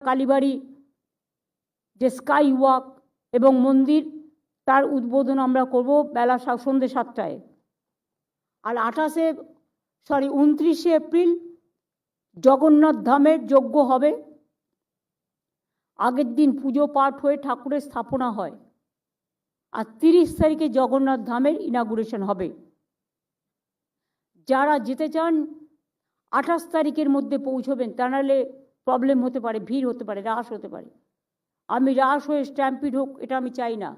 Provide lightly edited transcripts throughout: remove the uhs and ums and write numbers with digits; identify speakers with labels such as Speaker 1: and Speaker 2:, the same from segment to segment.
Speaker 1: কালীবাড়ি যে sky walk এবং মন্দির, তার উদ্বোধন আমরা করব বেলা সন্ধ্যে 7টায়। আর 29 এপ্রিল জগন্নাথ ধামের যজ্ঞ হবে। আগের দিন পুজো পাঠ হয়ে ঠাকুরের স্থাপনা হয়, আর 30 তারিখে জগন্নাথ ধামের ইনাগুরেশন হবে। যারা যেতে চান 28 তারিখের মধ্যে পৌঁছবেন, তা নাহলে প্রবলেম হতে পারে, ভিড় হতে পারে, রাশ হতে পারে। আমি রাশ হয়ে স্ট্যাম্পিড হোক এটা আমি চাই না,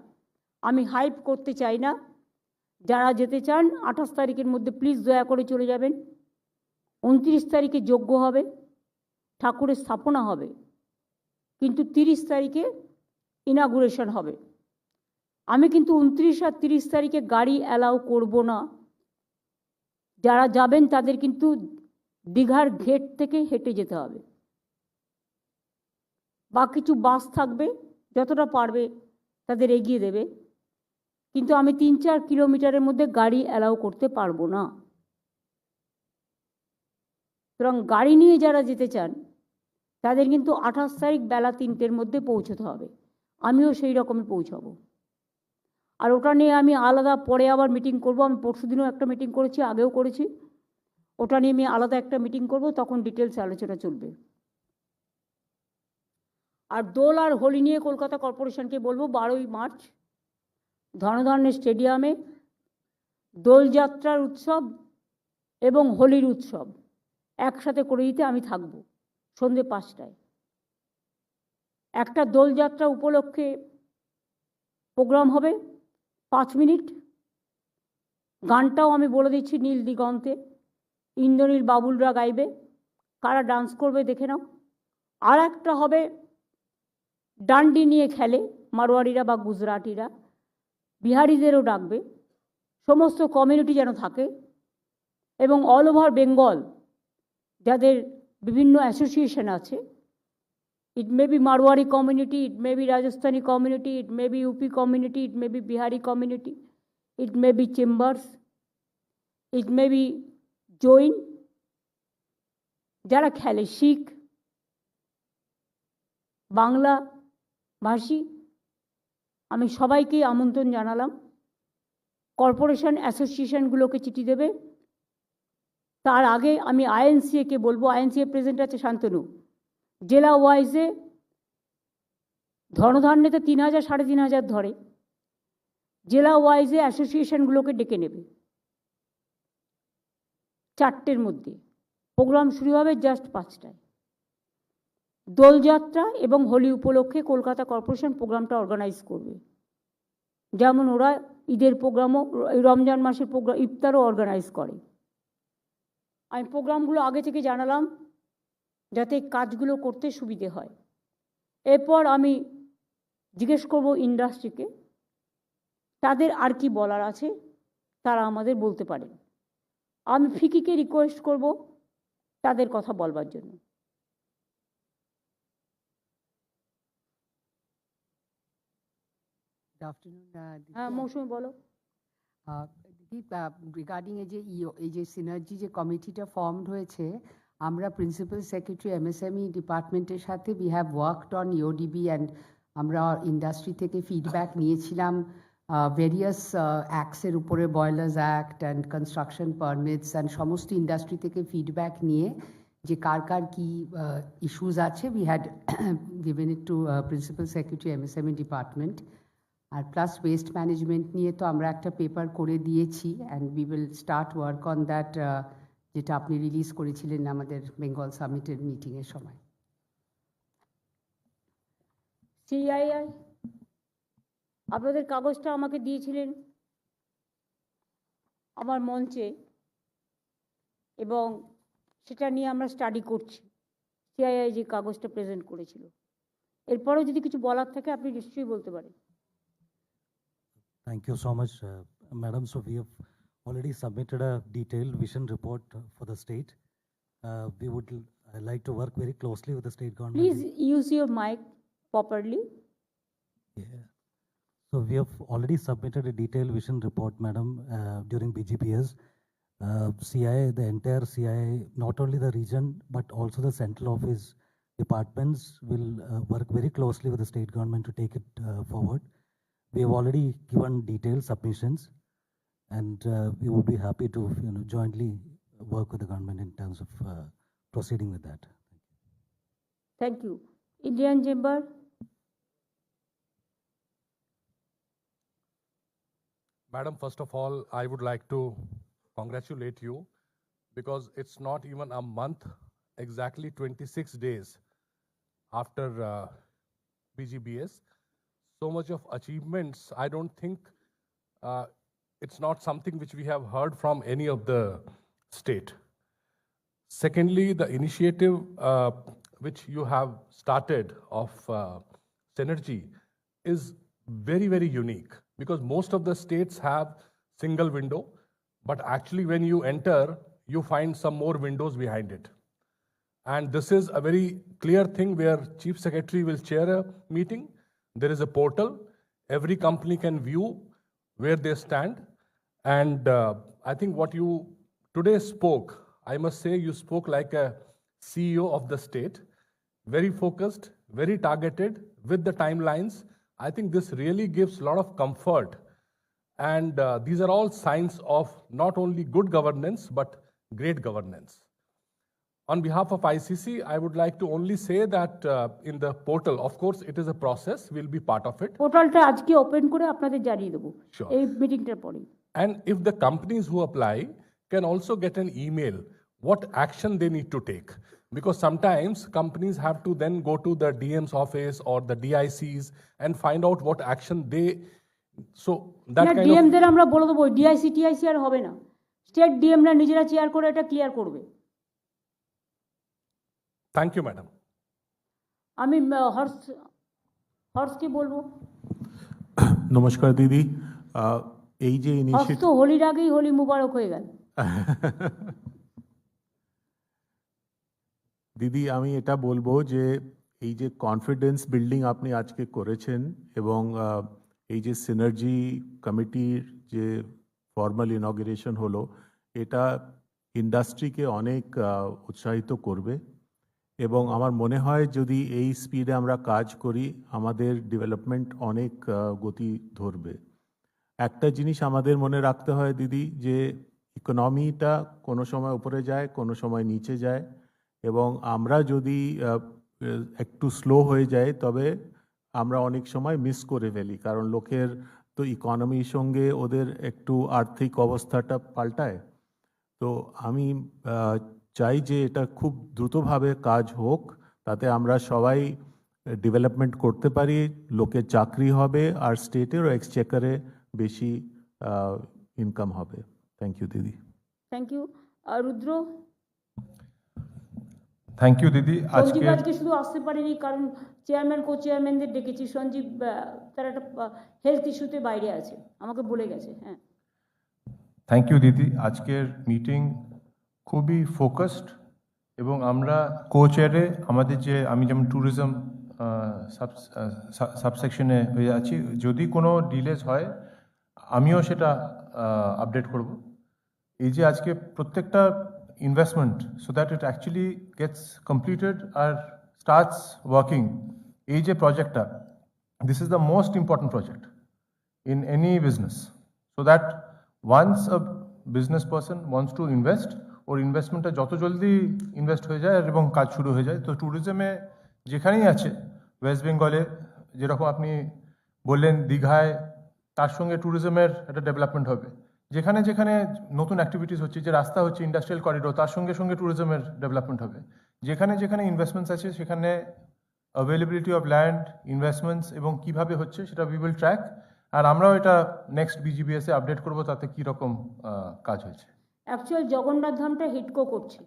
Speaker 1: আমি হাইপ করতে চাই না। যারা যেতে চান 28 তারিখের মধ্যে প্লিজ দয়া করে চলে যাবেন। 29 তারিখে যজ্ঞ হবে, ঠাকুরের স্থাপনা হবে, কিন্তু 30 তারিখে ইনাগুরেশন হবে। আমি কিন্তু 29 আর 30 তারিখে গাড়ি অ্যালাউ করব না। যারা যাবেন তাদের কিন্তু দীঘার ঘেট থেকে হেঁটে যেতে হবে, বা কিছু বাস থাকবে, যতটা পারবে তাদের এগিয়ে দেবে, কিন্তু আমি 3-4 কিলোমিটারের মধ্যে গাড়ি অ্যালাউ করতে পারবো না। সুতরাং গাড়ি নিয়ে যারা যেতে চান তাদের কিন্তু 28 তারিখ বেলা 3টের মধ্যে পৌঁছতে হবে। আমিও সেই রকমই পৌঁছাবো। আর ওটা নিয়ে আমি আলাদা পরে আবার মিটিং করব। আমি পরশুদিনও একটা মিটিং করেছি, আগেও করেছি। ওটা নিয়ে আমি আলাদা একটা মিটিং করব, তখন ডিটেলস আলোচনা চলবে। আর দোল আর হোলি নিয়ে কলকাতা কর্পোরেশনকে বলবো 12ই মার্চ ধনধান্য স্টেডিয়ামে দোলযাত্রার উৎসব এবং হোলির উৎসব একসাথে করে দিতে আমি থাকব সন্ধ্যে 5টায়। একটা দোলযাত্রা উপলক্ষে প্রোগ্রাম হবে 5 মিনিট, গানটাও আমি বলে দিচ্ছি নীল দিগন্তে, ইন্দ্রনীল বাবুলরা গাইবে, কারা ডান্স করবে দেখে নাও। আর একটা হবে ডান্ডি নিয়ে খেলে মারোয়ারিরা বা গুজরাটিরা, বিহারিদেরও ডাকবে, সমস্ত কমিউনিটি যেন থাকে, এবং অল ওভার বেঙ্গল যাদের বিভিন্ন অ্যাসোসিয়েশন আছে, it may be Marwari community, it may be Rajasthani community, it may be UP community, it may be Bihari community, it may be chambers, it may be Jain, যারা খেলে শিখ, বাংলা ভাষী, আমি সবাইকে আমন্ত্রণ জানালাম। কর্পোরেশন অ্যাসোসিয়েশনগুলোকে চিঠি দেবে। তার আগে আমি আইএনসিএকে বলবো, আইএনসিএ প্রেসিডেন্ট আছে শান্তনু, জেলা ওয়াইজে ধনধান্যতে 3000 3500 ধরে, জেলা ওয়াইজে অ্যাসোসিয়েশনগুলোকে ডেকে নেবে। 4টের মধ্যে প্রোগ্রাম শুরু হবে, জাস্ট 5টায়। দোলযাত্রা এবং হোলি উপলক্ষে কলকাতা কর্পোরেশন প্রোগ্রামটা অর্গানাইজ করবে, যেমন ওরা ঈদের প্রোগ্রামও, রমজান মাসের প্রোগ্রাম, ইফতারও অর্গানাইজ করে। আমি প্রোগ্রামগুলো আগে থেকে জানালাম যাতে কাজগুলো করতে সুবিধে হয়। এরপর আমি জিজ্ঞেস করব ইন্ডাস্ট্রিকে, তাদের আর কি বলার আছে তারা আমাদের বলতে পারে। আমি ফিকিকে রিকোয়েস্ট করব তাদের কথা বলবার জন্য। হ্যাঁ মৌসুমি বলো।
Speaker 2: রিগার্ডিং এই যে সিনার্জি যে কমিটিটা ফর্মড হয়েছে, আমরা প্রিন্সিপাল সেক্রেটারি এমএসএমই ডিপার্টমেন্টের সাথে we have worked on EODB, and আমরা ইন্ডাস্ট্রি থেকে ফিডব্যাক নিয়েছিলাম ভেরিয়াস অ্যাক্টসের উপরে, boilers act and construction permits, and সমস্ত ইন্ডাস্ট্রি থেকে ফিডব্যাক নিয়ে যে কার কার কী ইস্যুস আছে, we had given it to principal secretary MSME department. আর প্লাস ওয়েস্ট ম্যানেজমেন্ট নিয়ে তো আমরা একটা পেপার করে দিয়েছি, and we will start work on that, যেটা আপনি রিলিজ করেছিলেন আমাদের বেঙ্গল সামিটের মিটিংয়ের সময়।
Speaker 1: সিআইআই আপনাদের কাগজটা আমাকে দিয়েছিলেন আমার মঞ্চে, এবং সেটা নিয়ে আমরা স্টাডি করছি। সিআইআই যে কাগজটা প্রেজেন্ট করেছিল, এরপরেও যদি কিছু বলার থাকে আপনি নিশ্চয়ই বলতে পারেন।
Speaker 3: Thank you so much, Madam. So we have already submitted a detailed vision report for the state. We would like to work very closely with the state government.
Speaker 1: Please use your mic properly.
Speaker 3: Yeah. So we have already submitted a detailed vision report, Madam, during BGPS. CIA, the entire CIA, not only the region, but also the central office departments will work very closely with the state government to take it forward. We have already given detailed submissions, and we would be happy to jointly work with the government in terms of proceeding with that.
Speaker 1: Thank you. Indian Chamber.
Speaker 4: Madam, first of all, I would like to congratulate you because it's not even a month, exactly 26 days after BGBS. So much of achievements, I don't think it's not something which we have heard from any of the state. Secondly, the initiative which you have started of Synergy is very, very unique because most of the states have single window, but actually when you enter, you find some more windows behind it. And this is a very clear thing where Chief Secretary will chair a meeting. There is a portal. Every company can view where they stand. And I think what you today spoke, I must say you spoke like a CEO of the state, very focused, very targeted with the timelines. I think this really gives a lot of comfort. And these are all signs of not only good governance, but great governance. On behalf of ICC, I would like to only say that in the portal, of course, it is a process, we'll be part of it.
Speaker 1: পোর্টালটা আজকে open করে আপনাদের জানিয়ে দেবো
Speaker 4: Sure.
Speaker 1: এই মিটিংটার পরে।
Speaker 4: And if the companies who apply can also get an email, what action they need to take. Because sometimes companies have to then go to the DM's office or the DICs and find out what action they, so that
Speaker 1: না
Speaker 4: kind of,
Speaker 1: ডিএমদের আমরা বলে দেবো DIC TIC আর হবে না, state ডিএমরা নিজেরা chair করে এটা clear করবে।
Speaker 4: thank you, madam.
Speaker 1: আমি হর্ষকে বলবো।
Speaker 5: নমস্কার দিদি, এই যে
Speaker 1: হর্ষ
Speaker 5: ইনিশিয়েটিভ
Speaker 1: তো হোলির আগেই হোলি মুবারক হয়ে গেল।
Speaker 5: দিদি আমি এটা বলবো যে এই যে কনফিডেন্স বিল্ডিং আপনি আজকে করেছেন এবং এই যে সিনার্জি কমিটির যে ফর্মাল ইনঅগ্রেশন হলো, এটা ইন্ডাস্ট্রিকে অনেক উৎসাহিত করবে এবং আমার মনে হয় যদি এই স্পিডে আমরা কাজ করি আমাদের ডেভেলপমেন্ট অনেক গতি ধরবে। একটা জিনিস আমাদের মনে রাখতে হয় দিদি, যে ইকোনমিটা কোনো সময় উপরে যায়, কোনো সময় নিচে যায়, এবং আমরা যদি একটু স্লো হয়ে যাই তবে আমরা অনেক সময় মিস করে ফেলি, কারণ লোকের তো ইকোনমির সঙ্গে ওদের একটু আর্থিক অবস্থাটা পাল্টায়। তো আমি চাই যে এটা খুব দ্রুতভাবে কাজ হোক, তাতে আমরা সবাই ডেভেলপমেন্ট করতে পারি, লোকের চাকরি হবে আর স্টেটের ও এক্সচেকারে বেশি ইনকাম হবে। থ্যাংক ইউ দিদি।
Speaker 1: Thank you. Rudra.
Speaker 6: Thank you দিদি।
Speaker 1: সঞ্জীব আজকে শুধু আসতে পারেনি কারণ চেয়ারম্যান কো চেয়ারম্যানদের ডেকেছি। সঞ্জীব তার একটা হেলথ ইস্যুতে বাইরে আছে, আমাকে বলে গেছে। হ্যাঁ,
Speaker 6: থ্যাংক ইউ দিদি। আজকের মিটিং খুবই ফোকাসড এবং আমরা কো চেয়ারে আমাদের যে আমি যেমন ট্যুরিজম সাবসেকশনে হয়ে আছি, যদি কোনো ডিলেজ হয় আমিও সেটা আপডেট করব। এই যে আজকে প্রত্যেকটা investment so that it actually gets completed or starts working. এই যে projectটা, this is the most important project in any business, so that once a business person wants to invest, ওর ইনভেস্টমেন্টটা যত জলদি ইনভেস্ট হয়ে যায় এবং কাজ শুরু হয়ে যায়। তো ট্যুরিজমে যেখানেই আছে, ওয়েস্ট বেঙ্গলে যেরকম আপনি বললেন দীঘায়, তার সঙ্গে ট্যুরিজমের একটা ডেভেলপমেন্ট হবে। যেখানে যেখানে নতুন অ্যাক্টিভিটিস হচ্ছে, যে রাস্তা হচ্ছে ইন্ডাস্ট্রিয়াল করিডোর, তার সঙ্গে সঙ্গে ট্যুরিজমের ডেভেলপমেন্ট হবে। যেখানে যেখানে ইনভেস্টমেন্টস আছে সেখানে অ্যাভেলেবিলিটি অফ ল্যান্ড, ইনভেস্টমেন্টস এবং কীভাবে হচ্ছে সেটা উই উইল ট্র্যাক। আর আমরাও এটা নেক্সট বিজিবিএসে আপডেট করবো তাতে কীরকম কাজ হয়েছে।
Speaker 1: অ্যাকচুয়াল জগন্নাথ ধামটা হিডকো করছে।